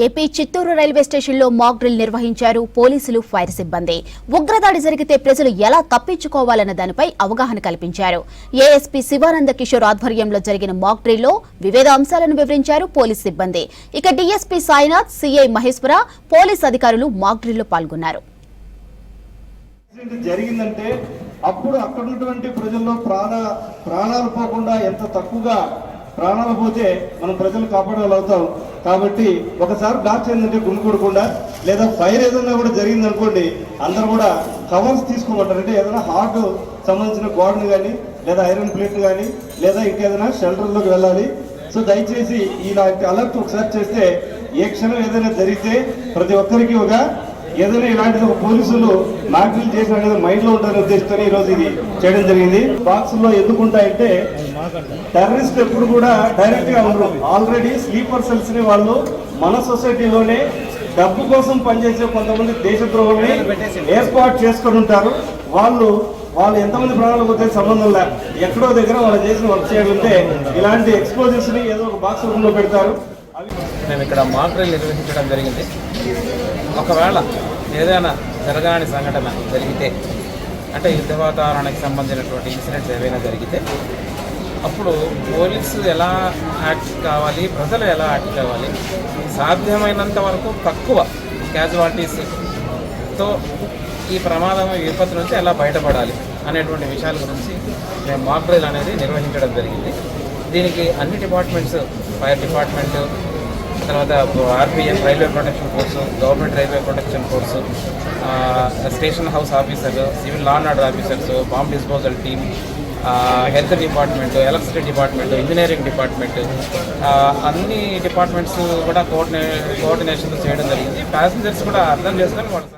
AP Chittoor railway స్టేషన్లో mock drill నిర్వహించారు పోలీసులు, ఫైర్ సిబ్బంది. ఉగ్రదాడి జరిగితే ప్రజలు ఎలా తప్పించుకోవాలన్న దానిపై అవగాహన కల్పించారు. ఏఎస్పీ శివానంద కిషోర్ ఆధ్వర్యంలో జరిగిన మాక్ డ్రిల్లో వివిధ అంశాలను వివరించారు పోలీస్ సిబ్బంది. ఇక DSP Sainath, CI Maheshwara, police అధికారులు మాక్ డ్రిల్లో పాల్గొన్నారు. జరిగిందంటే అప్పుడు అక్కడ ఉన్నటువంటి ప్రజల్లో ప్రాణాలు పోకుండా ఎంత తక్కువగా ప్రాణాలు పోతే మనం ప్రజలు కాపాడగలుగుతాం. కాబట్టి ఒకసారి బ్లాస్ట్ ఏంటంటే గుమికూడకుండా లేదా ఫైర్ ఏదైనా కూడా జరిగింది అనుకోండి, అందరూ కూడా కవర్స్ తీసుకోమంటారు. అంటే ఏదైనా హార్ట్ సంబంధించిన గోడను కానీ లేదా ఐరన్ ప్లేట్ కానీ లేదా ఇంకేదైనా షెల్టర్లోకి వెళ్ళాలి. సో దయచేసి ఇలాంటి అలర్ట్ ఒకసారి చేస్తే ఏ క్షణం ఏదైనా జరిగితే ప్రతి ఒక్కరికి ఒక ఏదైనా ఇలాంటిది ఒక పోలీసులు నాకులు చేసిన అనేది మైండ్ లో ఉంటారనే ఉద్దేశంతో ఈ రోజు ఇది చేయడం జరిగింది. బాక్స్ లో ఎందుకుంటాయంటే టెర్రరిస్ట్ ఎప్పుడు కూడా డైరెక్ట్ గా ఉండరు. ఆల్రెడీ స్లీపర్ సెల్స్ ని వాళ్ళు మన సొసైటీలోనే డబ్బు కోసం పనిచేసే కొంతమంది దేశద్రోహుల్ని ఏర్పాటు చేసుకొని ఉంటారు. వాళ్ళు ఎంతమంది ప్రాణాలు పోతే సంబంధం లే, ఎక్కడో దగ్గర వాళ్ళు చేసిన వర్క్ చేయాలంటే ఇలాంటి ఎక్స్ప్లోజివ్స్ ని ఏదో ఒక బాక్స్ రూమ్ లో పెడతారు. మేము ఇక్కడ మాక్ డ్రిల్ నిర్వహించడం జరిగింది. ఒకవేళ ఏదైనా జరగాని సంఘటన జరిగితే, అంటే యుద్ధ వాతావరణానికి సంబంధించినటువంటి ఇన్సిడెంట్స్ ఏవైనా జరిగితే అప్పుడు పోలీసు ఎలా యాక్ట్ కావాలి, ప్రజలు ఎలా యాక్ట్ కావాలి, సాధ్యమైనంత వరకు తక్కువ క్యాజువాలిటీస్తో ఈ ప్రమాదం విపత్తు నుంచి ఎలా బయటపడాలి అనేటువంటి విషయాల గురించి మేము మాక్ డ్రిల్ అనేది నిర్వహించడం జరిగింది. దీనికి అన్ని డిపార్ట్మెంట్స్, ఫైర్ డిపార్ట్మెంటు, తర్వాత RPF railway protection force, government railway protection force, station house ఆఫీసర్లు, civil law and order officers, bomb disposal team, health department, electricity department, engineering department, అన్ని డిపార్ట్మెంట్స్ కూడా కోఆర్డినేషన్ చేయడం జరిగింది. ప్యాసింజర్స్ కూడా అర్థం చేసుకొని వాళ్ళు